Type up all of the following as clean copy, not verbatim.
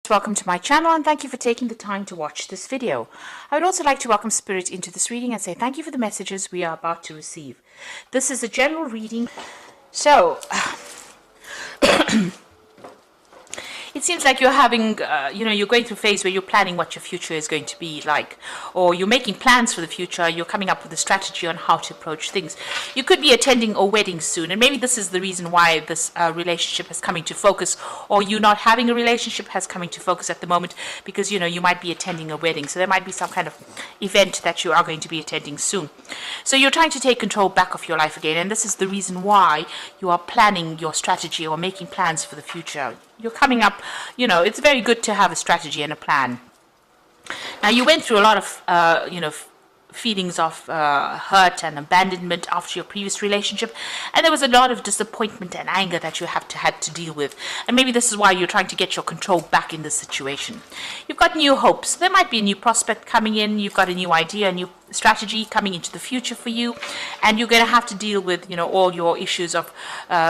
Welcome to my channel and thank you for taking the time to watch this video. I would also like to welcome Spirit into this reading and say thank you for the messages we are about to receive. This is a general reading, so it seems like you're having, you're going through a phase where you're planning what your future is going to be like, or you're making plans for the future, you're coming up with a strategy on how to approach things. You could be attending a wedding soon, and maybe this is the reason why this relationship has come into focus, or you not having a relationship has come into focus at the moment, because, you might be attending a wedding. So there might be some kind of event that you are going to be attending soon. So you're trying to take control back of your life again, and this is the reason why you are planning your strategy or making plans for the future. You're coming up, it's very good to have a strategy and a plan. Now, you went through a lot of, feelings of hurt and abandonment after your previous relationship, and there was a lot of disappointment and anger that you had to deal with, and maybe this is why you're trying to get your control back in this situation. You've got new hopes. There might be a new prospect coming in. You've got a new idea, a new strategy coming into the future for you, and you're going to have to deal with all your issues of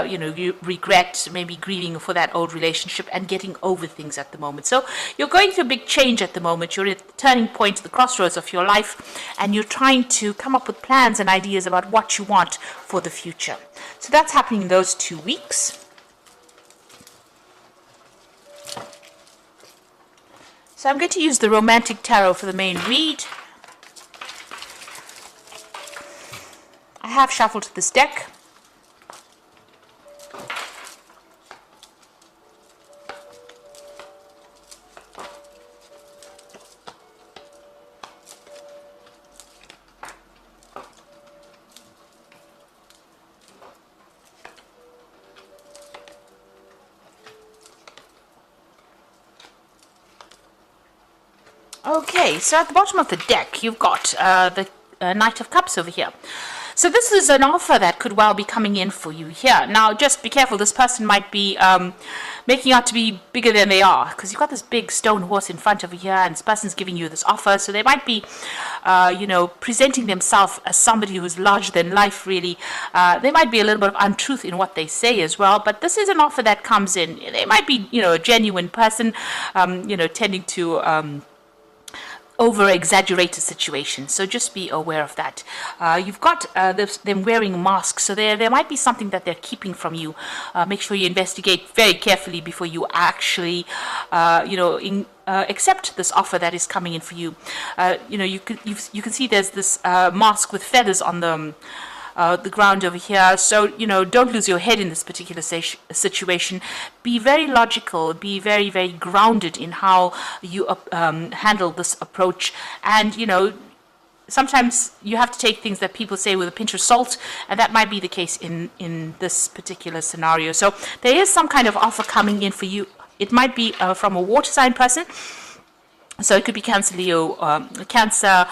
you regret, maybe grieving for that old relationship and getting over things at the moment. So you're going through a big change at the moment. You're at the turning point, the crossroads of your life, and you're trying to come up with plans and ideas about what you want for the future. So that's happening in those 2 weeks. So I'm going to use the Romantic Tarot for the main read. I have shuffled this deck. Okay, so at the bottom of the deck, you've got the Knight of Cups over here. So this is an offer that could well be coming in for you here. Now, just be careful. This person might be making out to be bigger than they are, because you've got this big stone horse in front of you here, and this person's giving you this offer. So they might be, presenting themselves as somebody who's larger than life, really. They might be a little bit of untruth in what they say as well, but this is an offer that comes in. They might be, a genuine person, tending to over-exaggerated situation, so just be aware of that. You've got them wearing masks, so there might be something that they're keeping from you. Make sure you investigate very carefully before you actually, accept this offer that is coming in for you. You can see there's this mask with feathers on the ground over here. So, don't lose your head in this particular situation. Be very logical, be very, very grounded in how you handle this approach. And, sometimes you have to take things that people say with a pinch of salt, and that might be the case in this particular scenario. So there is some kind of offer coming in for you. It might be from a water sign person. So it could be Cancer, Leo, Cancer,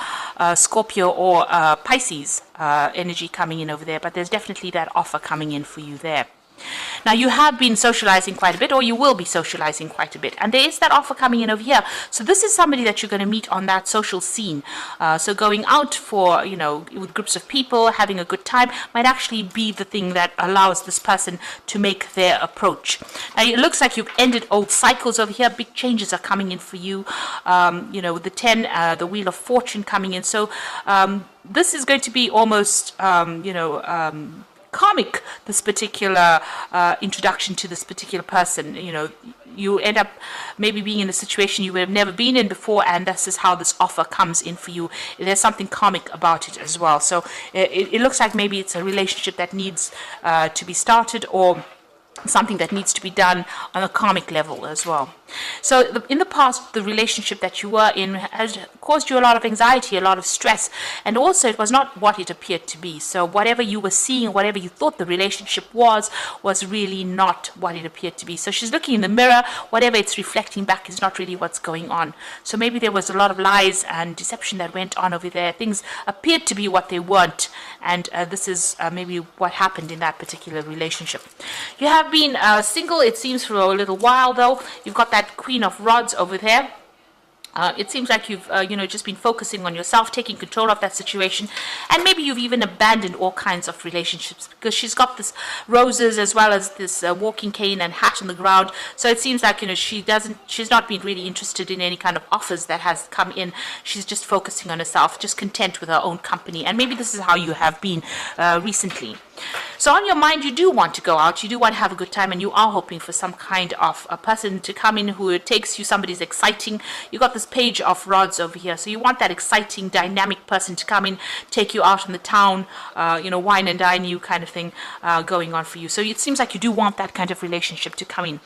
Scorpio, or Pisces energy coming in over there. But there's definitely that offer coming in for you there. Now, you have been socializing quite a bit, or you will be socializing quite a bit. And there is that offer coming in over here. So this is somebody that you're going to meet on that social scene. So going out for, with groups of people, having a good time, might actually be the thing that allows this person to make their approach. Now, it looks like you've ended old cycles over here. Big changes are coming in for you. With the 10, the Wheel of Fortune coming in. So this is going to be almost, karmic, this particular introduction to this particular person. You end up maybe being in a situation you would have never been in before, and this is how this offer comes in for you. There's something karmic about it as well. So it looks like maybe it's a relationship that needs to be started, or something that needs to be done on a karmic level as well. So in the past, the relationship that you were in has caused you a lot of anxiety, a lot of stress, and also it was not what it appeared to be. So whatever you were seeing, whatever you thought the relationship was really not what it appeared to be. So she's looking in the mirror, whatever it's reflecting back is not really what's going on. So maybe there was a lot of lies and deception that went on over there. Things appeared to be what they weren't, and this is maybe what happened in that particular relationship. You have been single, it seems, for a little while, though. You've got that Queen of Rods over there. It seems like you've, just been focusing on yourself, taking control of that situation, and maybe you've even abandoned all kinds of relationships because she's got this roses as well as this walking cane and hat on the ground. So it seems like she's not been really interested in any kind of offers that has come in. She's just focusing on herself, just content with her own company, and maybe this is how you have been recently. So on your mind, you do want to go out, you do want to have a good time, and you are hoping for some kind of a person to come in who takes you, somebody's exciting. You got this page of rods over here, so you want that exciting, dynamic person to come in, take you out in the town, wine and dine you kind of thing going on for you. So it seems like you do want that kind of relationship to come in.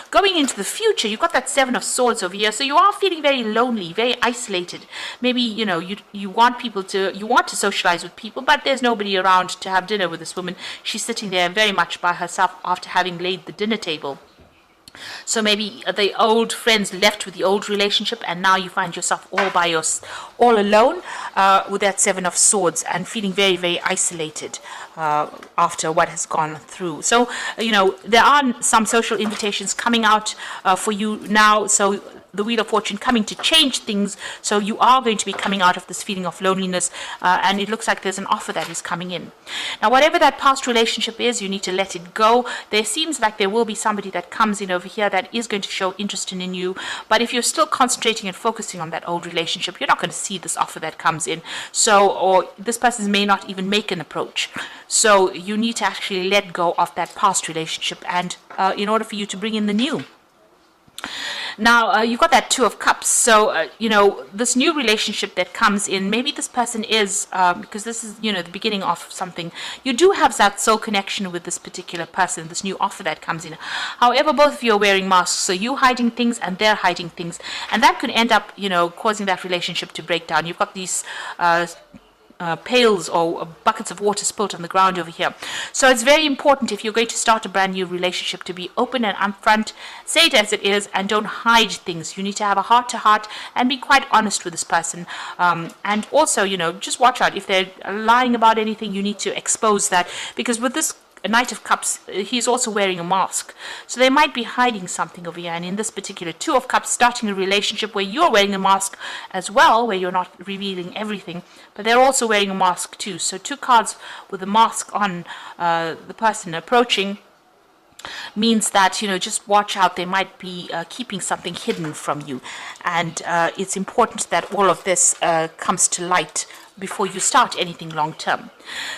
Going into the future, you've got that Seven of Swords over here, so you are feeling very lonely, very isolated. Maybe, you want to socialize with people, but there's nobody around to have dinner with this woman. She's sitting there very much by herself after having laid the dinner table. So maybe the old friends left with the old relationship, and now you find yourself all alone with that Seven of Swords and feeling very, very isolated after what has gone through. So, there are some social invitations coming out for you now. So the Wheel of Fortune coming to change things, so you are going to be coming out of this feeling of loneliness, and it looks like there's an offer that is coming in. Now, whatever that past relationship is, you need to let it go. There seems like there will be somebody that comes in over here that is going to show interest in you, but if you're still concentrating and focusing on that old relationship, you're not going to see this offer that comes in. So, or this person may not even make an approach. So you need to actually let go of that past relationship, and in order for you to bring in the new. Now, you've got that Two of Cups. So, this new relationship that comes in, maybe this person is, because this is, the beginning of something. You do have that soul connection with this particular person, this new offer that comes in. However, both of you are wearing masks. So you hiding things and they're hiding things. And that could end up, causing that relationship to break down. You've got these pails or buckets of water spilled on the ground over here. So it's very important, if you're going to start a brand new relationship, to be open and upfront, say it as it is, and don't hide things. You need to have a heart-to-heart and be quite honest with this person. And also, just watch out. If they're lying about anything, you need to expose that, because with this Knight of Cups, he's also wearing a mask. So they might be hiding something over here. And in this particular Two of Cups, starting a relationship where you're wearing a mask as well, where you're not revealing everything, but they're also wearing a mask too. So two cards with a mask on the person approaching means that, just watch out. They might be keeping something hidden from you. And it's important that all of this comes to light before you start anything long term.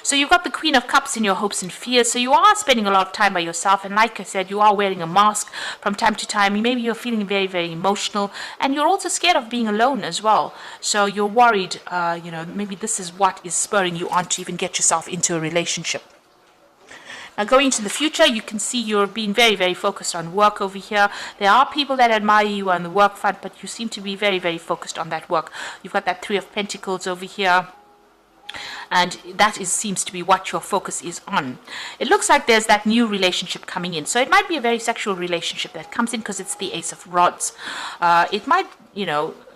So you've got the Queen of Cups in your hopes and fears. So you are spending a lot of time by yourself, and like I said, you are wearing a mask from time to time. Maybe you're feeling very, very emotional, and you're also scared of being alone as well. So you're worried, maybe this is what is spurring you on to even get yourself into a relationship. Now, going into the future, you can see you're being very, very focused on work over here. There are people that admire you on the work front, but you seem to be very, very focused on that work. You've got that Three of Pentacles over here, and that seems to be what your focus is on. It looks like there's that new relationship coming in. So it might be a very sexual relationship that comes in, because it's the Ace of Rods. It might,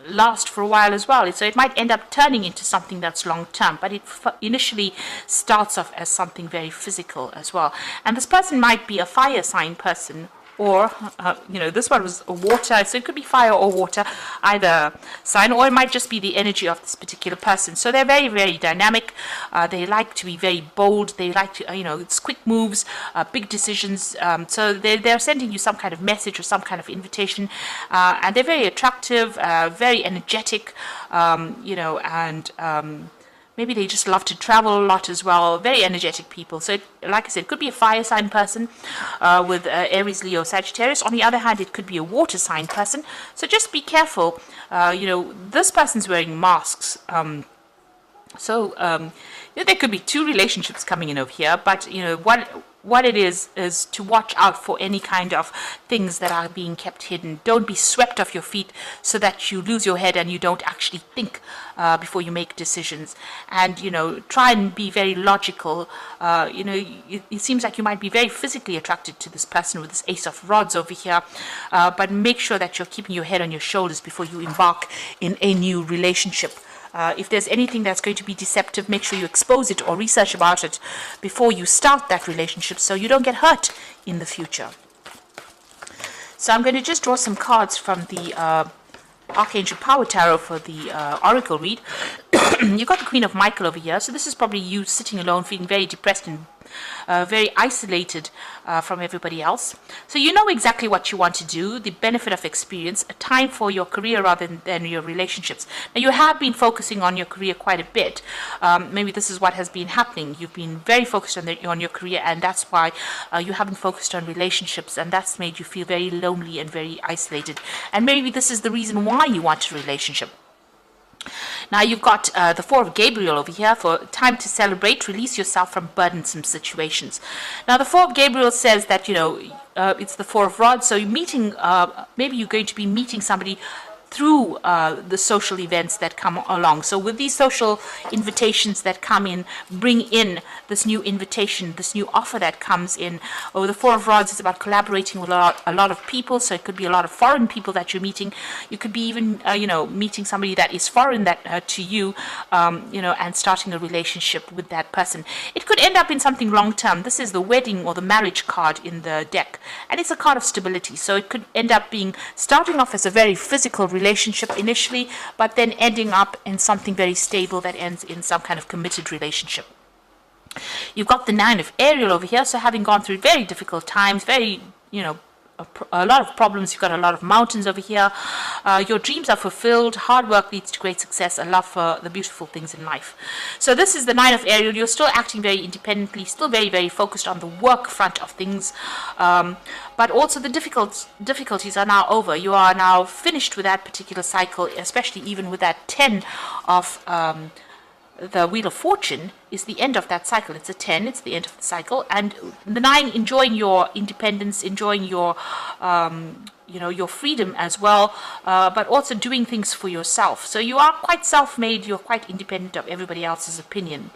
last for a while as well. So it might end up turning into something that's long term, but it initially starts off as something very physical as well. And this person might be a fire sign person, or this one was water, so it could be fire or water, either sign, or it might just be the energy of this particular person. So they're very, very dynamic. They like to be very bold. They like to, it's quick moves, big decisions. So they're sending you some kind of message or some kind of invitation, and they're very attractive, very energetic, and maybe they just love to travel a lot as well. Very energetic people. So, like I said, it could be a fire sign person with Aries, Leo, Sagittarius. On the other hand, it could be a water sign person. So just be careful. This person's wearing masks. There could be two relationships coming in over here. But, what it is to watch out for any kind of things that are being kept hidden. Don't be swept off your feet so that you lose your head and you don't actually think before you make decisions. And, try and be very logical. It seems like you might be very physically attracted to this person with this Ace of Rods over here. But make sure that you're keeping your head on your shoulders before you embark in a new relationship. If there's anything that's going to be deceptive, make sure you expose it or research about it before you start that relationship, so you don't get hurt in the future. So I'm going to just draw some cards from the Archangel Power Tarot for the Oracle read. You got the Queen of Michael over here. So this is probably you sitting alone, feeling very depressed and very isolated from everybody else. So you know exactly what you want to do, the benefit of experience, a time for your career rather than your relationships. Now you have been focusing on your career quite a bit. Maybe this is what has been happening. You've been very focused on your career, and that's why you haven't focused on relationships, and that's made you feel very lonely and very isolated. And maybe this is the reason why you want a relationship. Now you've got the Four of Gabriel over here for time to celebrate, release yourself from burdensome situations. Now the Four of Gabriel says that, it's the Four of Rods, so you're meeting, maybe you're going to be meeting somebody through the social events that come along. So with these social invitations that come in, bring in this new invitation, this new offer that comes in. Or the Four of Rods is about collaborating with a lot of people. So it could be a lot of foreign people that you're meeting. You could be even, meeting somebody that is foreign that to you, and starting a relationship with that person. It could end up in something long-term. This is the wedding or the marriage card in the deck. And it's a card of stability. So it could end up being starting off as a very physical relationship initially, but then ending up in something very stable that ends in some kind of committed relationship. You've got the Nine of Ariel over here, so having gone through very difficult times, very, a lot of problems, you've got a lot of mountains over here. Your dreams are fulfilled, hard work leads to great success, a love for the beautiful things in life. So this is the Nine of Ariel. You're still acting very independently, still very, very focused on the work front of things, but also the difficulties are now over. You are now finished with that particular cycle, especially even with that 10 of the Wheel of Fortune is the end of that cycle. It's a 10, it's the end of the cycle. And the 9, enjoying your independence, enjoying your your freedom as well, but also doing things for yourself. So you are quite self-made, you're quite independent of everybody else's opinion.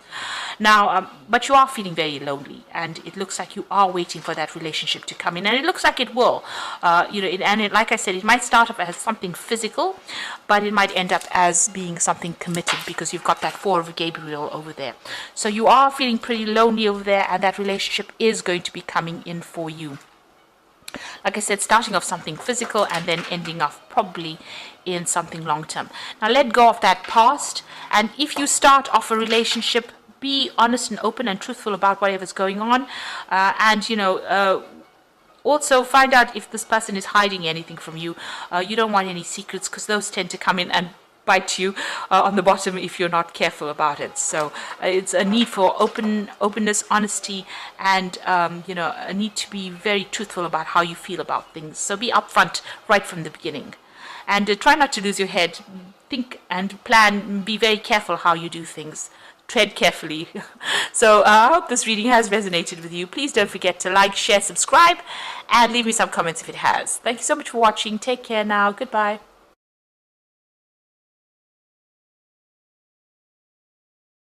Now, but you are feeling very lonely, and it looks like you are waiting for that relationship to come in, and it looks like it will. Like I said, it might start off as something physical, but it might end up as being something committed, because you've got that Four of Gabriel over there. So you are feeling pretty lonely over there, and that relationship is going to be coming in for you. Like I said, starting off something physical and then ending off probably in something long-term. Now let go of that past, and if you start off a relationship, be honest and open and truthful about whatever's going on, also find out if this person is hiding anything from you. You don't want any secrets, because those tend to come in and bite you on the bottom if you're not careful about it. So it's a need for openness, honesty, and a need to be very truthful about how you feel about things. So be upfront right from the beginning, and try not to lose your head. Think and plan. Be very careful how you do things. Tread carefully. So I hope this reading has resonated with you. Please don't forget to like, share, subscribe, and leave me some comments if it has. Thank you so much for watching. Take care now. Goodbye.